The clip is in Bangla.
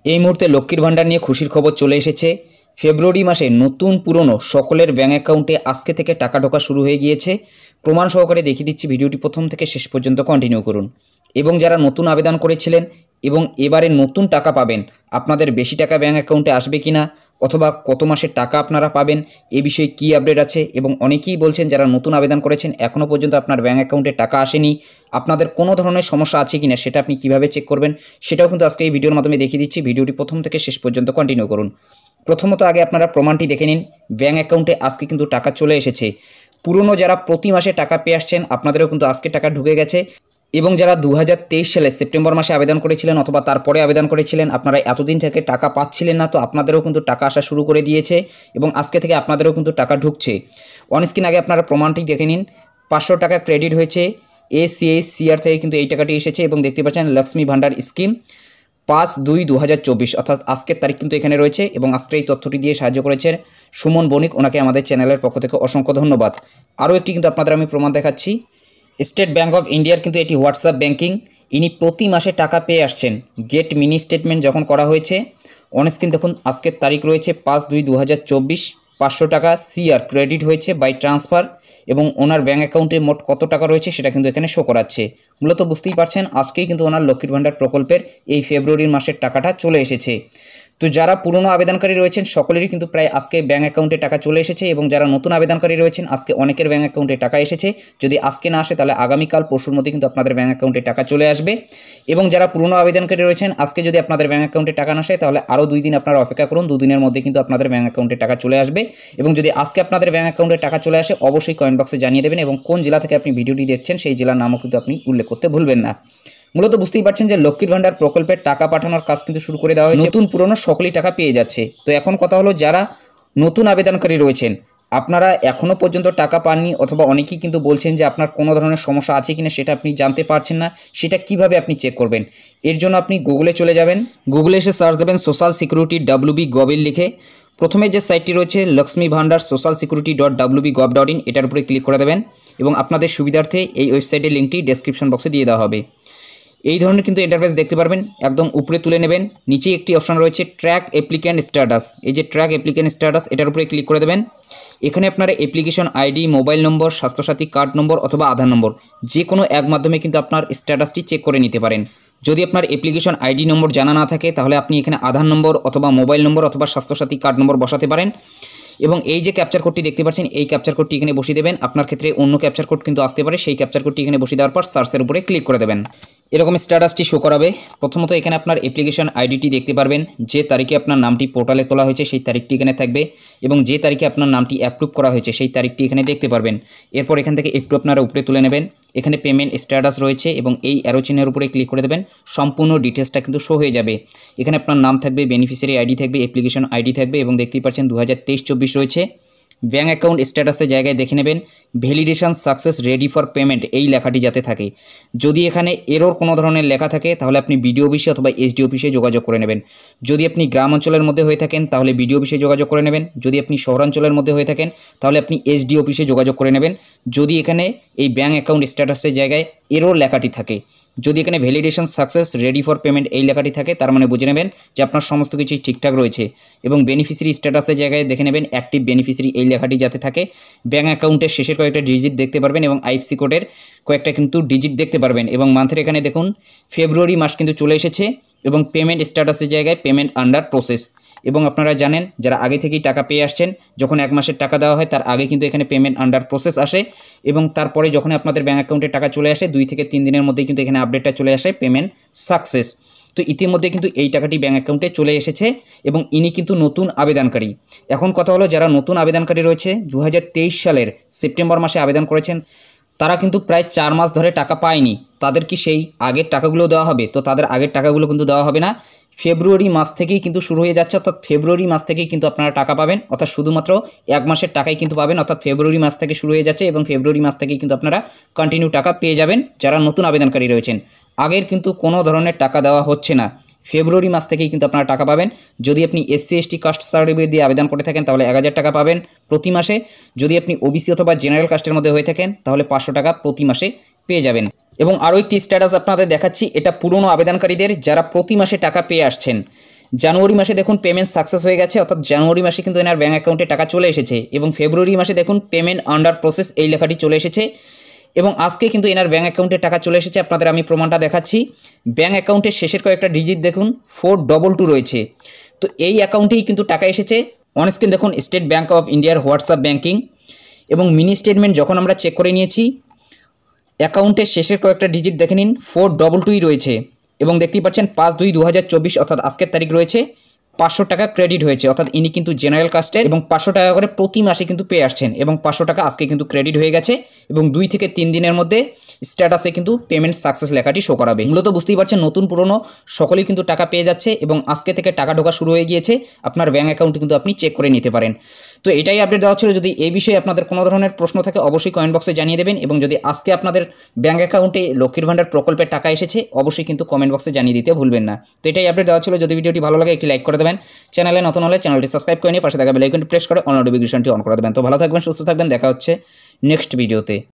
এই মুহূর্তে লক্ষ্মীর ভাণ্ডার নিয়ে খুশির খবর চলে এসেছে। ফেব্রুয়ারি মাসে নতুন পুরনো সকলের ব্যাঙ্ক অ্যাকাউন্টে আজকে থেকে টাকা ঢোকা শুরু হয়ে গিয়েছে। প্রমাণ সহকারে দেখিয়ে দিচ্ছি, ভিডিওটি প্রথম থেকে শেষ পর্যন্ত কন্টিনিউ করুন। এবং যারা নতুন আবেদন করেছিলেন এবং এবারে নতুন টাকা পাবেন, আপনাদের বেশি টাকা ব্যাঙ্ক অ্যাকাউন্টে আসবে কিনা অথবা কত মাসের টাকা আপনারা পাবেন এ বিষয়ে কী আপডেট আছে, এবং অনেকেই বলছেন যারা নতুন আবেদন করেছেন এখনও পর্যন্ত আপনার ব্যাঙ্ক অ্যাকাউন্টে টাকা আসেনি, আপনাদের কোনো ধরনের সমস্যা আছে কিনা সেটা আপনি কিভাবে চেক করবেন সেটাও কিন্তু আজকে এই ভিডিওর মাধ্যমে দেখিয়ে দিচ্ছি। ভিডিওটি প্রথম থেকে শেষ পর্যন্ত কন্টিনিউ করুন। প্রথমত আগে আপনারা প্রমাণটি দেখে নিন। ব্যাঙ্ক অ্যাকাউন্টে আজকে কিন্তু টাকা চলে এসেছে। পুরনো যারা প্রতি মাসে টাকা পেয়ে আসছেন আপনাদেরও কিন্তু আজকে টাকা ঢুকে গেছে। এবং যারা 2023 সালে সেপ্টেম্বর মাসে আবেদন করেছিলেন অথবা তারপরে আবেদন করেছিলেন, আপনারা এতদিন থেকে টাকা পাচ্ছিলেন না, তো আপনাদেরও কিন্তু টাকা আসা শুরু করে দিয়েছে এবং আজকে থেকে আপনাদেরও কিন্তু টাকা ঢুকছে। অনস্ক্রিন আগে আপনারা প্রমাণটি দেখে নিন। 500 টাকা ক্রেডিট হয়েছে ACHCR থেকে, কিন্তু এই টাকাটি এসেছে এবং দেখতে পাচ্ছেন লক্ষ্মী ভাণ্ডার স্কিম 5/2/2024 অর্থাৎ আজকের তারিখ কিন্তু এখানে রয়েছে। এবং আজকে এই তথ্যটি দিয়ে সাহায্য করেছেন সুমন বণিক, ওনাকে আমাদের চ্যানেলের পক্ষ থেকে অসংখ্য ধন্যবাদ। আরও একটি কিন্তু আপনাদের আমি প্রমাণ দেখাচ্ছি। স্টেট ব্যাঙ্ক অফ ইন্ডিয়ার কিন্তু এটি হোয়াটসঅ্যাপ ব্যাঙ্কিং, ইনি প্রতি মাসে টাকা পেয়ে আসছেন। গেট মিনি স্টেটমেন্ট যখন করা হয়েছে, অনস্ক্রিন দেখুন আজকের তারিখ রয়েছে 5/2/2024, 500 টাকা সিআর ক্রেডিট হয়েছে বাই ট্রান্সফার এবং ওনার ব্যাঙ্ক অ্যাকাউন্টে মোট কত টাকা রয়েছে সেটা কিন্তু এখানে শো করাচ্ছে। মূলত বুঝতেই পারছেন আজকেই কিন্তু ওনার লক্ষ্মীর ভাণ্ডার প্রকল্পের এই ফেব্রুয়ারি মাসের টাকাটা চলে এসেছে। তো যারা পুরনো আবেদনকারী রয়েছেন সকলেরই কিন্তু প্রায় আজকে ব্যাঙ্ক অ্যাকাউন্টে টাকা চলে এসেছে, এবং যারা নতুন আবেদনকারী রয়েছেন আজকে অনেকের ব্যাঙ্ক অ্যাকাউন্টে টাকা এসেছে। যদি আজকে না আসে তাহলে আগামীকাল পরশুর মধ্যে কিন্তু আপনাদের ব্যাঙ্ক অ্যাকাউন্টে টাকা চলে আসবে। এবং যারা পুরনো আবেদনকারী রয়েছেন আজকে যদি আপনাদের ব্যাঙ্ক অ্যাকাউন্টে টাকা না আসে তাহলে আরও 2 দিন আপনারা অপেক্ষা করুন, 2 দিনের মধ্যে কিন্তু আপনাদের ব্যাঙ্ক অ্যাকাউন্টে টাকা চলে আসবে। এবং যদি আজকে আপনাদের ব্যাঙ্ক অ্যাকাউন্টে টাকা চলে আসে অবশ্যই কমেন্ট বক্সে জানিয়ে দেবেন, এবং কোন জেলা থেকে আপনি ভিডিওটি দেখছেন সেই জেলার নামও কিন্তু আপনি উল্লেখ করতে ভুলবেন না। মূলত বুঝতেই পারছেন যে লক্ষ্মীর ভাণ্ডার প্রকল্পের টাকা পাঠানোর কাজ কিন্তু শুরু করে দেওয়া হয়েছে। নতুন পুরনো সকলেই টাকা পেয়ে যাচ্ছে। তো এখন কথা হলো, যারা নতুন আবেদনকারী রয়েছেন আপনারা এখনও পর্যন্ত টাকা পাননি অথবা অনেকেই কিন্তু বলছেন যে আপনার কোনো ধরনের সমস্যা আছে কিনা সেটা আপনি জানতে পারছেন না, সেটা কিভাবে আপনি চেক করবেন। এর জন্য আপনি গুগলে চলে যাবেন, গুগলে এসে সার্চ দেবেন সোশ্যাল সিকিউরিটি WB-Gov লিখে। প্রথমে যে সাইটটি রয়েছে লক্ষ্মী ভাণ্ডার socialsecurity.wb.gov.in, এটার উপরে ক্লিক করে দেবেন এবং আপনাদের সুবিধার্থে এই ওয়েবসাইটের লিঙ্কটি ডেসক্রিপশন বক্সে দিয়ে দেওয়া হবে। এই ধরনের কিন্তু ইন্টারফেস দেখতে পারবেন, একদম উপরে তুলে নেবেন। নিচে একটি অপশন রয়েছে ট্র্যাক অ্যাপ্লিক্যান্ট স্ট্যাটাস, এই যে ট্র্যাক অ্যাপ্লিক্যান্ট স্ট্যাটাস এটার উপরে ক্লিক করে দেবেন। এখানে আপনারা application ID, mobile number, Swasthya Sathi card number অথবা আধার নম্বর যে কোনো এক মাধ্যমে কিন্তু আপনার স্ট্যাটাসটি চেক করে নিতে পারেন। যদি আপনার অ্যাপ্লিকেশন আইডি নম্বর জানা না থাকে তাহলে আপনি এখানে আধার নম্বর অথবা মোবাইল নম্বর অথবা স্বাস্থ্যসাথী কার্ড নম্বর বসাতে পারেন। এবং এই যে ক্যাপচার কোডটি দেখতে পাচ্ছেন এই ক্যাপচার কোডটি এখানে বসিয়ে দেবেন। আপনার ক্ষেত্রে অন্য ক্যাপচার কোড কিন্তু আসতে পারে, সেই ক্যাপচার কোডটি এখানে বসিয়ে দেওয়ার পর সার্চের উপরে ক্লিক করে দেবেন। এরকম স্ট্যাটাসটি শো করাবে। প্রথমত এখানে আপনার অ্যাপ্লিকেশন আইডিটি দেখতে পারবেন, যে তারিখে আপনার নামটি পোর্টালে তোলা হয়েছে সেই তারিখটি এখানে থাকবে এবং যে তারিখে আপনার নামটি অ্যাপ্রুভ করা হয়েছে সেই তারিখটি এখানে দেখতে পারবেন। এরপর এখান থেকে একটু আপনারা উপরে তুলে নেবেন, এখানে পেমেন্ট স্ট্যাটাস রয়েছে এবং এই অ্যারো চিহ্নের উপরে ক্লিক করে দেবেন। সম্পূর্ণ ডিটেলসটা কিন্তু শো হয়ে যাবে। এখানে আপনার নাম থাকবে, বেনিফিশিয়ারি আইডি থাকবে, অ্যাপ্লিকেশন আইডি থাকবে এবং দেখতেই পাচ্ছেন 2023-24 রয়েছে। ব্যাঙ্ক অ্যাকাউন্ট স্ট্যাটাসের জায়গায় দেখে নেবেন validation success ready for payment এই লেখাটি যাতে থাকে। যদি এখানে এরর কোনো ধরনের লেখা থাকে তাহলে আপনি বিডিও অফিসে অথবা এসডি অফিসে যোগাযোগ করে নেবেন। যদি আপনি গ্রাম অঞ্চলের মধ্যে হয়ে থাকেন তাহলে বিডিও অফিসে যোগাযোগ করে নেবেন। যদি আপনি শহরাঞ্চলের মধ্যে হয়ে থাকেন তাহলে আপনি এসডি অফিসে যোগাযোগ করে নেবেন। যদি এখানে এই ব্যাঙ্ক অ্যাকাউন্ট স্ট্যাটাসের জায়গায় এরর লেখাটি থাকে, যদি এখানে validation success ready for payment এই লেখাটি থাকে তার মানে বুঝে নেবেন যে আপনার সমস্ত কিছুই ঠিকঠাক রয়েছে। এবং বেনিফিশিয়ারি স্ট্যাটাসের জায়গায় দেখে নেবেন অ্যাক্টিভ বেনিফিশিয়ারি এই লেখাটি যাতে থাকে। ব্যাঙ্ক অ্যাকাউন্টের শেষের কয়েকটা ডিজিট দেখতে পারবেন এবং আইএফএসসি কোডের কয়েকটা কিন্তু ডিজিট দেখতে পারবেন। এবং মান্থের এখানে দেখুন ফেব্রুয়ারি মাস কিন্তু চলে এসেছে এবং পেমেন্ট স্ট্যাটাসের জায়গায় পেমেন্ট আন্ডার প্রসেস। এবং আপনারা জানেন যারা আগে থেকেই টাকা পেয়ে আসছেন, যখন 1 মাসের টাকা দেওয়া হয় তার আগে কিন্তু এখানে পেমেন্ট আন্ডার প্রসেস আসে এবং তারপরে যখন আপনাদের ব্যাঙ্ক অ্যাকাউন্টে টাকা চলে আসে 2 থেকে 3 দিনের মধ্যেই কিন্তু এখানে আপডেটটা চলে আসে পেমেন্ট সাকসেস। তো ইতিমধ্যে কিন্তু এই টাকাটি ব্যাঙ্ক অ্যাকাউন্টে চলে এসেছে এবং ইনি কিন্তু নতুন আবেদনকারী। এখন কথা হলো, যারা নতুন আবেদনকারী রয়েছে 2023 সালের সেপ্টেম্বর মাসে আবেদন করেছেন তারা কিন্তু প্রায় 4 মাস ধরে টাকা পায়নি, তাদের কি সেই আগের টাকাগুলো দেওয়া হবে? তো তাদের আগের টাকাগুলো কিন্তু দেওয়া হবে না। ফেব্রুয়ারি মাস থেকেই কিন্তু শুরু হয়ে যাচ্ছে, অর্থাৎ ফেব্রুয়ারি মাস থেকেই কিন্তু আপনারা টাকা পাবেন, অর্থাৎ শুধুমাত্র 1 মাসের টাকাই কিন্তু পাবেন, অর্থাৎ ফেব্রুয়ারি মাস থেকে শুরু হয়ে যাচ্ছে এবং ফেব্রুয়ারি মাস থেকেই কিন্তু আপনারা কন্টিনিউ টাকা পেয়ে যাবেন যারা নতুন আবেদনকারী রয়েছেন। আগের কিন্তু কোনো ধরনের টাকা দেওয়া হচ্ছে না, ফেব্রুয়ারি মাস থেকেই কিন্তু আপনারা টাকা পাবেন। যদি আপনি SC ST কাস্ট সার্টিফিকেট দিয়ে আবেদন করে থাকেন তাহলে 1000 টাকা পাবেন প্রতি মাসে। যদি আপনি OBC অথবা জেনারেল কাস্টের মধ্যে হয়ে থাকেন তাহলে 500 টাকা প্রতি মাসে পেয়ে যাবেন। এবং আরও একটি স্ট্যাটাস আপনাদের দেখাচ্ছি, এটা পুরনো আবেদনকারীদের যারা প্রতি মাসে টাকা পেয়ে আসছেন। জানুয়ারি মাসে দেখুন পেমেন্ট সাকসেস হয়ে গেছে, অর্থাৎ জানুয়ারি মাসে কিন্তু এনার ব্যাঙ্ক অ্যাকাউন্টে টাকা চলে এসেছে এবং ফেব্রুয়ারি মাসে দেখুন পেমেন্ট আন্ডার প্রসেস এই লেখাটি চলে এসেছে এবং আজকে কিন্তু এনার ব্যাঙ্ক অ্যাকাউন্টে টাকা চলে এসেছে। আপনাদের আমি প্রমাণটা দেখাচ্ছি। ব্যাঙ্ক অ্যাকাউন্টের শেষের কয়েকটা ডিজিট দেখুন 422 রয়েছে। তো এই অ্যাকাউন্টেই কিন্তু টাকা এসেছে। অন স্ক্রিন দেখুন স্টেট ব্যাঙ্ক অফ ইন্ডিয়ার হোয়াটসঅ্যাপ ব্যাঙ্কিং এবং মিনি স্টেটমেন্ট যখন আমরা চেক করে নিয়েছি অ্যাকাউন্টের শেষের কয়েকটা ডিজিট দেখে নিন 422 রয়েছে এবং দেখতেই পাচ্ছেন 5/2/2024 অর্থাৎ আজকের তারিখ রয়েছে 500 টাকা ক্রেডিট হয়েছে, অর্থাৎ ইনি কিন্তু জেনারেল কাস্টের এবং 500 টাকা করে প্রতি মাসে কিন্তু পেয়ে আসছেন এবং 500 টাকা আজকে কিন্তু ক্রেডিট হয়ে গেছে এবং 2 থেকে 3 দিনের মধ্যে স্ট্যাটাসে কিন্তু পেমেন্ট সাকসেস লেখাটি শো করাবে। মূলত বুঝতেই পারছেন নতুন পুরনো সকলেই কিন্তু টাকা পেয়ে যাচ্ছে এবং আজকে থেকে টাকা ঢোকা শুরু হয়ে গিয়েছে। আপনার ব্যাঙ্ক অ্যাকাউন্টে কিন্তু আপনি চেক করে নিতে পারেন। তো এটাই আপডেট দেওয়া ছিল। যদি এই বিষয়ে আপনাদের কোনো ধরনের প্রশ্ন থাকে অবশ্যই কমেন্ট বক্সে জানিয়ে দেবেন এবং যদি আজকে আপনাদের ব্যাঙ্ক অ্যাকাউন্টে লক্ষ্মীর ভান্ডার প্রকল্পের টাকা এসেছে অবশ্যই কিন্তু কমেন্ট বক্সে জানিয়ে দিতে ভুলবেন না। তো এটাই আপডেট দেওয়া ছিল। যদি ভিডিওটি ভালো লাগে একটি লাইক করে দেবেন, চ্যানেলে নতুন হলে চ্যানেলটি সাবস্ক্রাইব করে নিয়ে পাশে থাকা বেল আইকনটি প্রেস করে অল নোটিফিকেশনটি অন করে দেবেন। তো ভালো থাকবেন, সুস্থ থাকবেন, দেখা হচ্ছে নেক্সট ভিডিওতে।